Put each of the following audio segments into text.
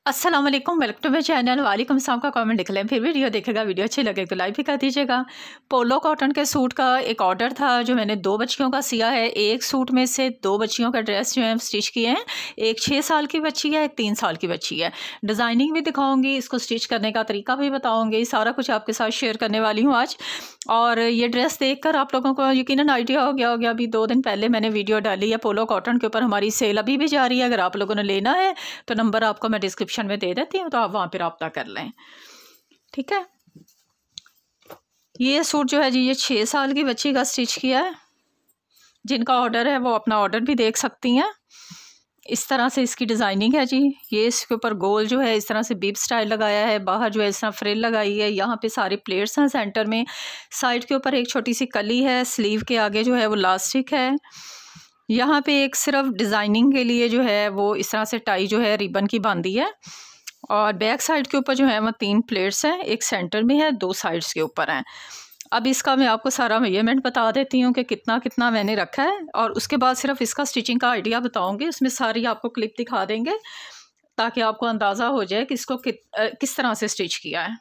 अस्सलाम वालेकुम, welcome to my channel. वालेकुम सलाम का कमेंट लिख लें, फिर वीडियो देखेगा। वीडियो अच्छी लगे तो लाइक भी कर दीजिएगा। पोलो कॉटन के सूट का एक ऑर्डर था जो मैंने 2 बच्चियों का सिया है। एक सूट में से 2 बच्चियों का ड्रेस जो है स्टिच किए हैं। एक 6 साल की बच्ची है, एक 3 साल की बच्ची है। डिज़ाइनिंग भी दिखाऊंगी, इसको स्टिच करने का तरीका भी बताऊँगी, सारा कुछ आपके साथ शेयर करने वाली हूँ आज। और ये ड्रेस देखकर आप लोगों को यकीनन आइडिया हो गया होगा। अभी 2 दिन पहले मैंने वीडियो डाली है पोलो कॉटन के ऊपर, हमारी सेल अभी भी जारी है। अगर आप लोगों ने लेना है तो नंबर आपको मैं डिस्क्रिप्शन में दे देती हूँ, तो आप वहाँ पर रब्ता कर लें, ठीक है। ये सूट जो है जी, ये 6 साल की बच्ची का स्टिच किया है। जिनका ऑर्डर है वो अपना ऑर्डर भी देख सकती हैं। इस तरह से इसकी डिज़ाइनिंग है जी। ये इसके ऊपर गोल जो है इस तरह से बीब स्टाइल लगाया है, बाहर जो है इस तरह फ्रिल लगाई है। यहाँ पे सारे प्लेट्स हैं सेंटर में। साइड के ऊपर एक छोटी सी कली है, स्लीव के आगे जो है वो लास्टिक है। यहाँ पे एक सिर्फ डिज़ाइनिंग के लिए जो है वो इस तरह से टाई जो है रिबन की बांधी है। और बैक साइड के ऊपर जो है वो 3 प्लेट्स हैं, एक सेंटर में है, 2 साइड्स के ऊपर हैं। अब इसका मैं आपको सारा मेजरमेंट बता देती हूँ कि कितना कितना मैंने रखा है, और उसके बाद सिर्फ इसका स्टिचिंग का आइडिया बताऊँगी। उसमें सारी आपको क्लिप दिखा देंगे ताकि आपको अंदाज़ा हो जाए कि इसको किस तरह से स्टिच किया है।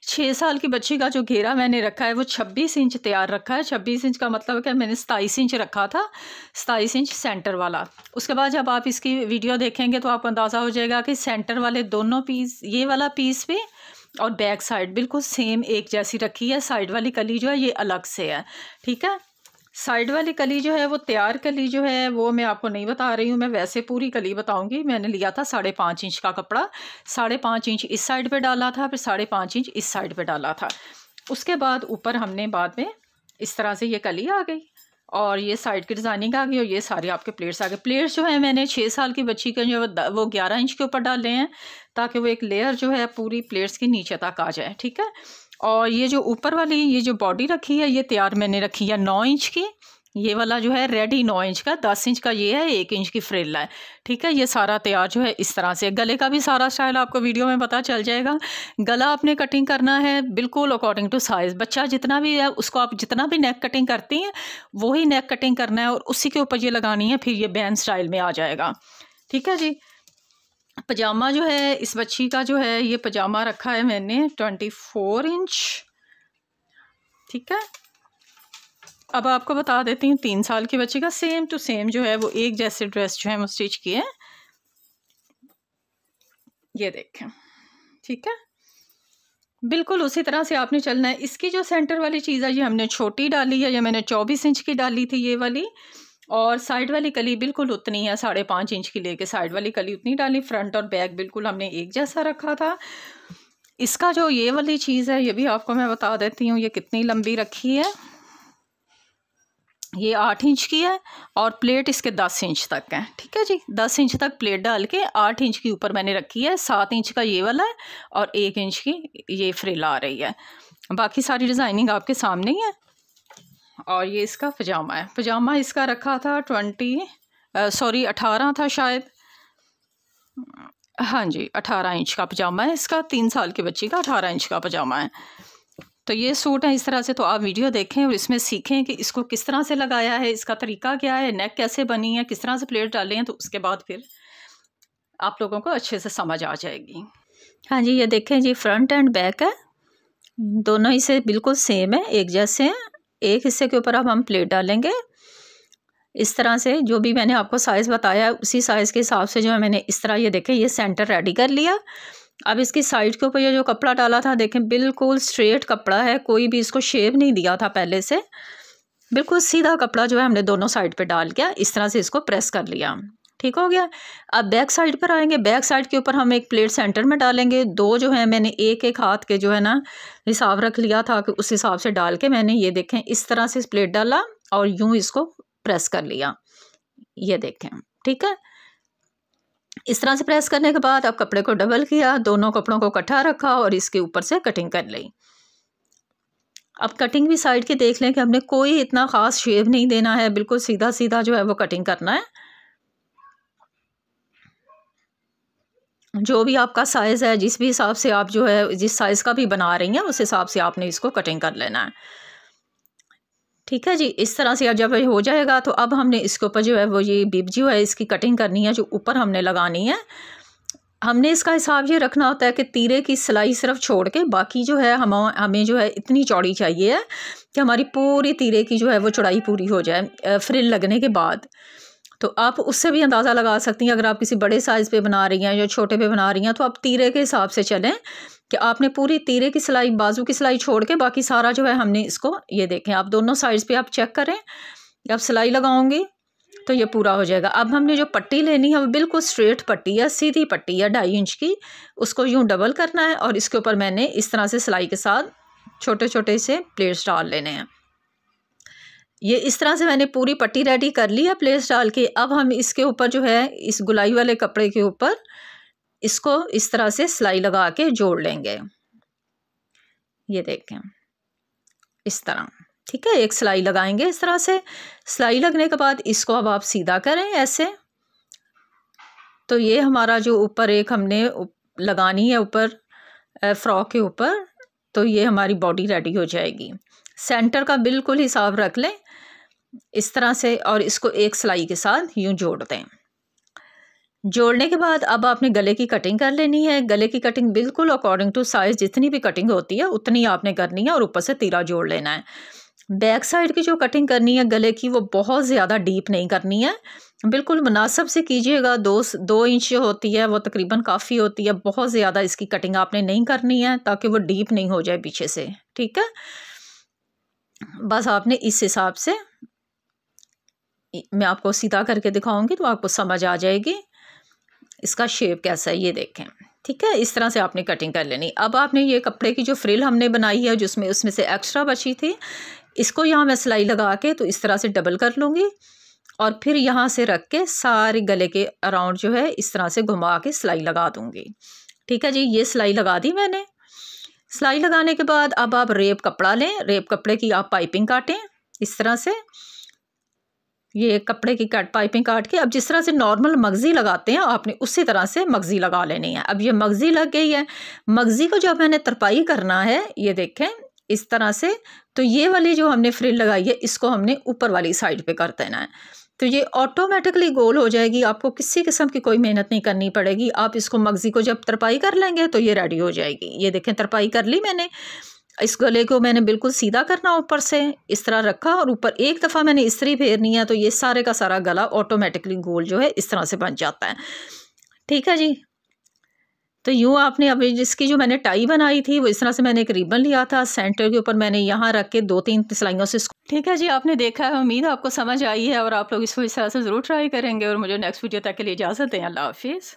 6 साल की बच्ची का जो घेरा मैंने रखा है वो 26 इंच तैयार रखा है। 26 इंच का मतलब है कि मैंने 27 इंच रखा था, 27 इंच सेंटर वाला। उसके बाद जब आप इसकी वीडियो देखेंगे तो आपको अंदाज़ा हो जाएगा कि सेंटर वाले दोनों पीस, ये वाला पीस भी और बैक साइड बिल्कुल सेम एक जैसी रखी है। साइड वाली कली जो है ये अलग से है, ठीक है। साइड वाली कली जो है वो तैयार कली जो है वो मैं आपको नहीं बता रही हूँ, मैं वैसे पूरी कली बताऊंगी। मैंने लिया था 5.5 इंच का कपड़ा, 5.5 इंच इस साइड पे डाला था, फिर 5.5 इंच इस साइड पे डाला था। उसके बाद ऊपर हमने बाद में इस तरह से ये कली आ गई और ये साइड की डिज़ाइनिंग आ गई और ये सारे आपके प्लेट्स आ गए। प्लेट्स जो है मैंने 6 साल की बच्ची के जो वो 11 इंच के ऊपर डाले हैं ताकि वो एक लेयर जो है पूरी प्लेट्स की नीचे तक आ जाए, ठीक है। और ये जो ऊपर वाली ये जो बॉडी रखी है ये तैयार मैंने रखी है 9 इंच की। ये वाला जो है रेडी 9 इंच का, 10 इंच का ये है, 1 इंच की फ्रिल है, ठीक है। ये सारा तैयार जो है इस तरह से। गले का भी सारा स्टाइल आपको वीडियो में पता चल जाएगा। गला आपने कटिंग करना है बिल्कुल अकॉर्डिंग टू साइज़। बच्चा जितना भी है उसको आप जितना भी नेक कटिंग करती हैं वही नेक कटिंग करना है और उसी के ऊपर ये लगानी है, फिर ये बैंड स्टाइल में आ जाएगा, ठीक है जी। पजामा जो है इस बच्ची का जो है ये पजामा रखा है मैंने 24 इंच, ठीक है। अब आपको बता देती हूँ 3 साल की बच्ची का सेम टू सेम जो है वो एक जैसे ड्रेस जो है वो स्टिच किए हैं, ये देखें, ठीक है। बिल्कुल उसी तरह से आपने चलना है। इसकी जो सेंटर वाली चीज़ है ये हमने छोटी डाली है, ये मैंने 24 इंच की डाली थी ये वाली। और साइड वाली कली बिल्कुल उतनी है, 5.5 इंच की लेके साइड वाली कली उतनी डाली। फ्रंट और बैक बिल्कुल हमने एक जैसा रखा था। इसका जो ये वाली चीज़ है ये भी आपको मैं बता देती हूँ ये कितनी लंबी रखी है। ये 8 इंच की है और प्लेट इसके 10 इंच तक है, ठीक है जी। 10 इंच तक प्लेट डाल के 8 इंच की ऊपर मैंने रखी है। 7 इंच का ये वाला है और 1 इंच की ये फ्रिल आ रही है। बाकी सारी डिज़ाइनिंग आपके सामने ही है। और ये इसका पजामा है। पजामा इसका रखा था 18 था शायद, हाँ जी 18 इंच का पजामा है इसका। 3 साल की बच्ची का 18 इंच का पजामा है। तो ये सूट है इस तरह से। तो आप वीडियो देखें और इसमें सीखें कि इसको किस तरह से लगाया है, इसका तरीका क्या है, नेक कैसे बनी है, किस तरह से प्लेट डाले हैं, तो उसके बाद फिर आप लोगों को अच्छे से समझ आ जाएगी। हाँ जी ये देखें जी, फ्रंट एंड बैक है, दोनों ही से बिल्कुल सेम है, एक जैसे हैं। एक हिस्से के ऊपर अब हम प्लेट डालेंगे इस तरह से। जो भी मैंने आपको साइज़ बताया उसी साइज़ के हिसाब से जो है मैंने इस तरह ये देखें ये सेंटर रेडी कर लिया। अब इसकी साइड के ऊपर ये जो कपड़ा डाला था देखें बिल्कुल स्ट्रेट कपड़ा है, कोई भी इसको शेप नहीं दिया था पहले से। बिल्कुल सीधा कपड़ा जो है हमने दोनों साइड पे डाल के इस तरह से इसको प्रेस कर लिया, ठीक हो गया। अब बैक साइड पर आएंगे। बैक साइड के ऊपर हम एक प्लेट सेंटर में डालेंगे। 2 जो है मैंने एक हाथ के जो है ना हिसाब रख लिया था कि उस हिसाब से डाल के मैंने ये देखें इस तरह से इस प्लेट डाला और यूं इसको प्रेस कर लिया, ये देखें, ठीक है। इस तरह से प्रेस करने के बाद अब कपड़े को डबल किया, दोनों कपड़ों को इकट्ठा रखा और इसके ऊपर से कटिंग कर ली। अब कटिंग भी साइड के देख लें कि हमने कोई इतना ख़ास शेप नहीं देना है, बिल्कुल सीधा सीधा जो है वो कटिंग करना है। जो भी आपका साइज़ है, जिस भी हिसाब से आप जो है जिस साइज़ का भी बना रही हैं उस हिसाब से आपने इसको कटिंग कर लेना है, ठीक है जी। इस तरह से जब हो जाएगा तो अब हमने इसके ऊपर जो है वो ये बिब जो है इसकी कटिंग करनी है, जो ऊपर हमने लगानी है। हमने इसका हिसाब ये रखना होता है कि तीरे की सिलाई सिर्फ छोड़ के बाकी जो है हमें जो है इतनी चौड़ी चाहिए है कि हमारी पूरी तीरे की जो है वो चौड़ाई पूरी हो जाए फ्रिल लगने के बाद। तो आप उससे भी अंदाज़ा लगा सकती हैं, अगर आप किसी बड़े साइज़ पे बना रही हैं या छोटे पे बना रही हैं तो आप तीरे के हिसाब से चलें कि आपने पूरी तीरे की सिलाई, बाजू की सिलाई छोड़ के बाकी सारा जो है हमने इसको, ये देखें आप दोनों साइड्स पे आप चेक करें, आप सिलाई लगाओगे तो ये पूरा हो जाएगा। अब हमने जो पट्टी लेनी है वो बिल्कुल स्ट्रेट पट्टी है, सीधी पट्टी है 2.5 इंच की, उसको यूँ डबल करना है और इसके ऊपर मैंने इस तरह से सिलाई के साथ छोटे छोटे से प्लेट्स डाल लेने हैं। ये इस तरह से मैंने पूरी पट्टी रेडी कर ली है प्लेट्स डाल के। अब हम इसके ऊपर जो है इस गुलाई वाले कपड़े के ऊपर इसको इस तरह से सिलाई लगा के जोड़ लेंगे, ये देखें इस तरह, ठीक है। एक सिलाई लगाएंगे इस तरह से, सिलाई लगने के बाद इसको अब आप सीधा करें ऐसे। तो ये हमारा जो ऊपर एक हमने लगानी है ऊपर फ्रॉक के ऊपर, तो ये हमारी बॉडी रेडी हो जाएगी। सेंटर का बिल्कुल हिसाब रख लें इस तरह से और इसको एक सिलाई के साथ यूं जोड़ दें। जोड़ने के बाद अब आपने गले की कटिंग कर लेनी है। गले की कटिंग बिल्कुल अकॉर्डिंग टू साइज़, जितनी भी कटिंग होती है उतनी आपने करनी है और ऊपर से तीरा जोड़ लेना है। बैक साइड की जो कटिंग करनी है गले की वो बहुत ज़्यादा डीप नहीं करनी है, बिल्कुल मुनासिब से कीजिएगा। 2 इंच जो होती है वो तकरीबन काफ़ी होती है, बहुत ज़्यादा इसकी कटिंग आपने नहीं करनी है ताकि वो डीप नहीं हो जाए पीछे से, ठीक है। बस आपने इस हिसाब से, मैं आपको सीधा करके दिखाऊंगी तो आपको समझ आ जाएगी इसका शेप कैसा है, ये देखें, ठीक है। इस तरह से आपने कटिंग कर लेनी। अब आपने ये कपड़े की जो फ्रिल हमने बनाई है जिसमें उसमें से एक्स्ट्रा बची थी, इसको यहाँ मैं सिलाई लगा के तो इस तरह से डबल कर लूँगी और फिर यहाँ से रख के सारे गले के अराउंड जो है इस तरह से घुमा के सिलाई लगा दूँगी, ठीक है जी। ये सिलाई लगा दी मैंने। सिलाई लगाने के बाद अब आप रेप कपड़ा लें, रेप कपड़े की आप पाइपिंग काटें इस तरह से, ये कपड़े की पाइपिंग काट के अब जिस तरह से नॉर्मल मगज़ी लगाते हैं आपने उसी तरह से मगज़ी लगा लेनी है। अब ये मगज़ी लग गई है, मगज़ी को जब मैंने तरपाई करना है ये देखें इस तरह से, तो ये वाली जो हमने फ्रिल लगाई है इसको हमने ऊपर वाली साइड पे कर देना है, तो ये ऑटोमेटिकली गोल हो जाएगी। आपको किसी किस्म की कोई मेहनत नहीं करनी पड़ेगी। आप इसको मगज़ी को जब तरपाई कर लेंगे तो ये रेडी हो जाएगी। ये देखें तरपाई कर ली मैंने। इस गले को मैंने बिल्कुल सीधा करना, ऊपर से इस तरह रखा और ऊपर एक दफ़ा मैंने इस्त्री फेरनी है तो ये सारे का सारा गला ऑटोमेटिकली गोल जो है इस तरह से बन जाता है, ठीक है जी। तो यूँ आपने अभी जिसकी जो मैंने टाई बनाई थी वो इस तरह से मैंने एक रिबन लिया था, सेंटर के ऊपर मैंने यहाँ रख के 2-3 सिलाइयों से, ठीक है जी। आपने देखा है, उम्मीद आपको समझ आई है और आप लोग इसको इस तरह से ज़रूर ट्राई करेंगे और मुझे नेक्स्ट वीडियो तक के लिए इजाज़त दें। अल्लाह हाफिज़।